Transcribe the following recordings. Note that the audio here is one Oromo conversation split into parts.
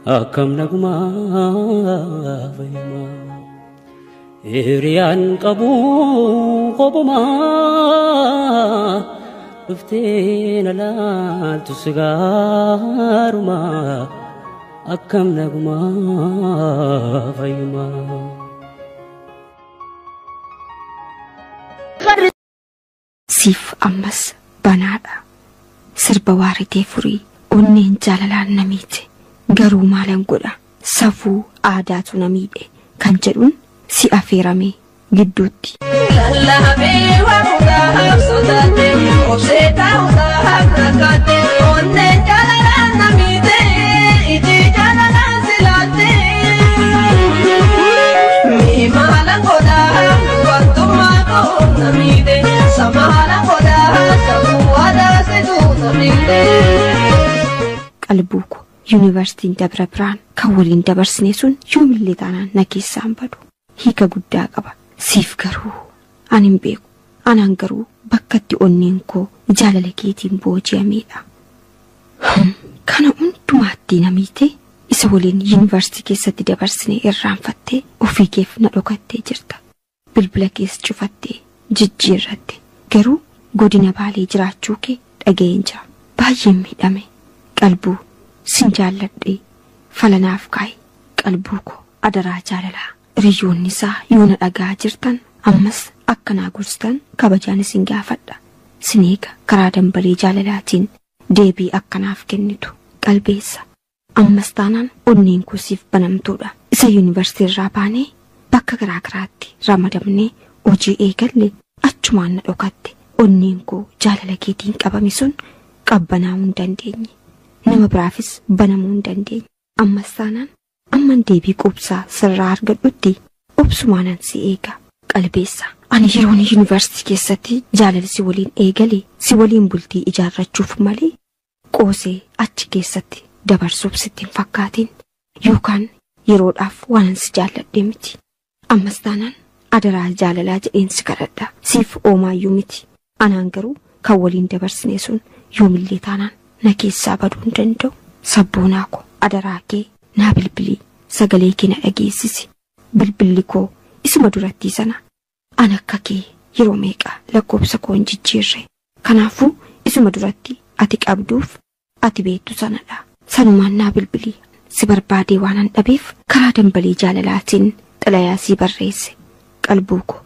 أكم نغما فيما إريان قبو قبما بفتين لا تسغارما أكم نغما فيما سيف أمس بنادا سرب واردي فري ونين جالالان نميتي غرو مالن غدا سفو عاداتو نميدي كان جدون سي أفيرامي جدوتي لا بي وقتا سوداتي وشيتا وصاحب ركاتي ونين جالالان نميدي إجي جالالان سلاتي مي مالن غدا وانتو مالن نميدي سمالن غدا سفو عاداتو نميدي قلبوكو يونيفرسيتي دبر بران كولين دبر سنيسون يوم اللي تانا نكيسان بدو هيكا قدا قبا سيف غرو أنين بيكو أنا غرو بكتي أونينكو جالالكيتين بوجي أميدا كان أنتو ماتي نميتي إسولين يونيفرسيتي كيساتي دبر سني إرام فتي وفي كيف نلوكتي جرتا بالبلاكيس شفتي ججيرتي غرو قدنا بالي جراتشوكي أجينجا بايم ميدامي قلبو سنجالدي فلناف كاي قلبوكو أدرا جاللا ريون نسا يونا أغا جرتن أمس أكنا غرستن كبجان سنجافد سنيك كرادن بلي جاللاتين ديبي أكناف كنتو قلبيسا أمس تانان أنينكو سيف بنمتودا إسا يونيفرسيتي راباني بكا غراغراتي رامدمني وجي إيقلي أجمان نلوكاتي أنينكو جاللكيتين قباميسون قبناون دنديني nama biraafis banamuun dandeenye ammas taanaan amman deebii qubsaa sirraa argadhutti obsumaanan si eega qalbeessa ani yeroon yuunivarsiitii keessatti jaalala si waliin eegalee si waliin bultii ijaarrachuuf malee qoosee achi keessatti dabarsuuf sittiin fakkaatiin yookaan yeroodhaaf waan si jaalladhe miti ammas taanaan adaraa jaalalaa jedheen si kadhadha siif oomaayyuu miti anaan garuu kan waliin dabarsine sun yoomillee taanaan nakeessaa baduun danda'u sabboonaa koo adaraa kee naa bilbilii sagalee kee na dhageessisi bilbilli koo isuma durattii sana an akka kee yeroo meeqa lakkoobsa koo hin jijjiirre kanaafuu isuma duratti ati qabduuf ati beektu sanadha sanumaan naa bilbilii si barbaadee waanan dhabeef karaa dambalii jaalalaatiin xalayaa si barreesse qalbuu koo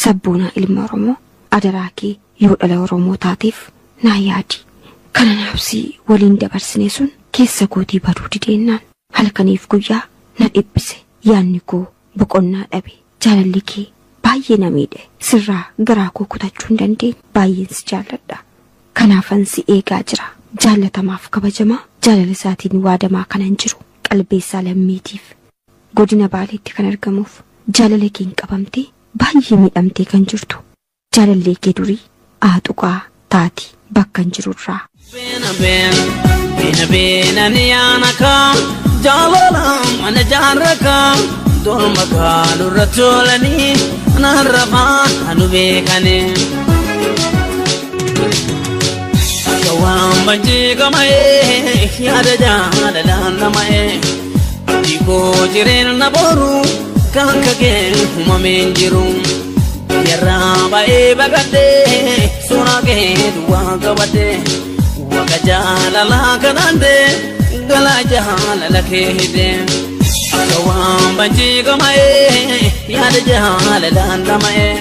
sabboonaa ilma Oromoo adaraa kee yoo dhala Oromoo taateef naa yaadi kana naafsi waliin dabarsine sun keessa kootii baduu dideennaan halkaniif guyyaa na dhibbise yaanni koo boqonnaa dhabe jaalalli kee baay'ee na miidhe sirraa garaa koo kutachuu hin dandeenye baay'een si jaalladha kanaafan si eegaa jira jaallatamaaf kabajamaa jaalala isaatiin waadamaa kanan jiru qalbeessaa lammiitiif godina Baaleetti kan argamuuf jaalala keen qabamtee baay'ee miidhamtee kan jirtu jaalallee kee durii aaxuqaa taati bakkan jirurraa بينا نيانكا جالولا من جاركا دور مكان الرجولني نهربا أنو بيكني كوام بنجيك ماي يا رجال لانا ماي ديكو جيرين نبورو كاكاكي هما من جيرو يرابا إيباكتي سوناكي دواكا باتي وكجالا لا كناندي غلا جهالا لكيدي كوام بنجيك ماي يا رجال لانا ماي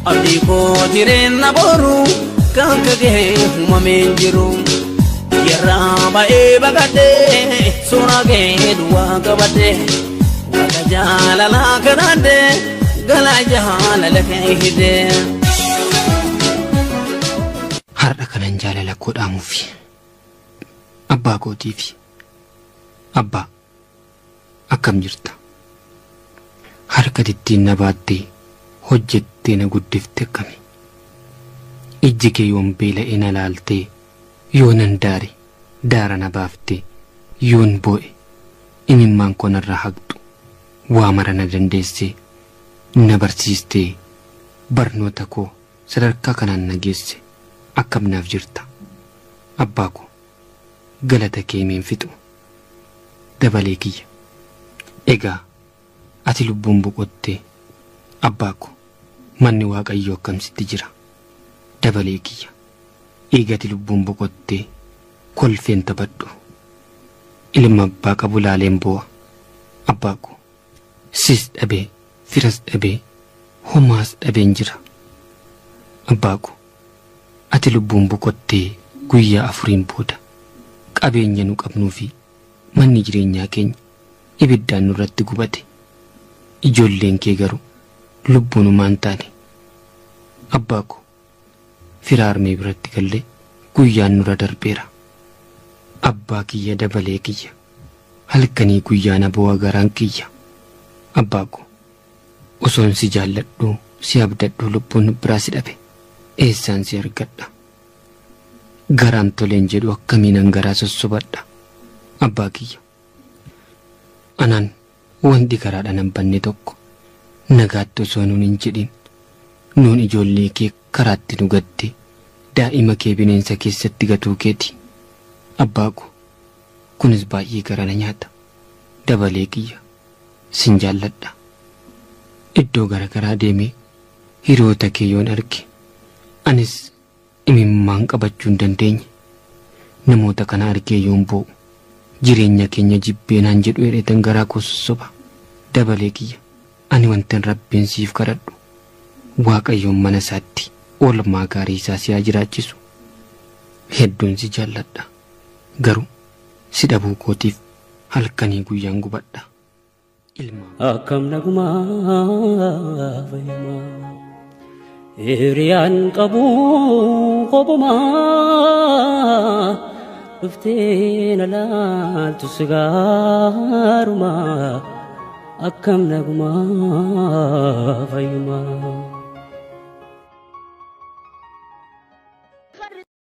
أبديكو تيرين نبورو كاكاكي هما من جيرو يرابا إيباكتي سوناكي دواكا باتي وكجالا لا كناندي غلا جهالا لكيدي har'a kanan jaalala godhaamuufi abbaa gootiifi abbaa akkam jirta harka dittiin na baattee hojjettee na guddifte akkami ijji kee yoon beela'ee na laaltee yoonan daara na baaftee yoon boo'e imimmaan koo narraa haqxu waa mara na dandeessee na barsiistee barnoota koo sadarkaa kanaan na geesse akkamnaaf jirta abbaako galata kee meen fixu dabalee kiyya. Egaa ati lubbuun boqottee abbaa ko manni Waaqayyoo akkamsitti jira? Dabalee kiyya. Eegati lubbuun boqottee kolfeen taphadhu. Ilma abbaa qabu laaleen boo'a. Abbaa ko sis dhabee firas dhabee homaas dhabeen jira. Abbaa ko ati lubbuun boqottee guyyaa 4 booda qabeenya nu qabnuu fi manni jireenyaa keenya ibiddaan nurratti gubate. Ijoolleen kee garuu lubbuunumaan taane. Abbaa ko firaarmee biratti gallee guyyaan nurra darbeera. Abbaa kiyya dabalee kiyya halkanii guyyaa na boo'a garaan kiyya. Abbaa ko osoon si jaalladhu si abdadhu lubbuun biraa si dhabe eessaan si argadha? Garaan toleen jedhu akkamiinan garaa sossobadha? Abbaa kiyya anaan wanti garaadhaan hin banne tokko nagaatti osoo nuun hin jedhin nuun ijoollee kee karaatti nu gatte daa'ima kee bineensa keessatti gatuu keeti. Abbaa ko kunis baay'ee gara na nyaata. Dabalee kiyya sin jaalladha. Iddoo garagaraa deemee hiriyoota kee yoon arge anis imimmaan qabachuu hin dandeenye. Namoota kana argee yoon boo'u jireenya keenya jibbeenaan jedhu hidheetan garaa koo sossoba. Dabalee kiyya ani wantan Rabbiin siif kadhadhu Waaqayyoon mana isaatti oolmaa gaarii isaa si haa jiraachisu. Hedduun si jaalladha. Garuu si dhabuu kootiif halkanii guyyaan gubadha. Akkam nagumaa fayyumaa hiriyaan qabu qobumaa dhuftee na laaltu sigaarumaa akkam nagumaa fayyumaa.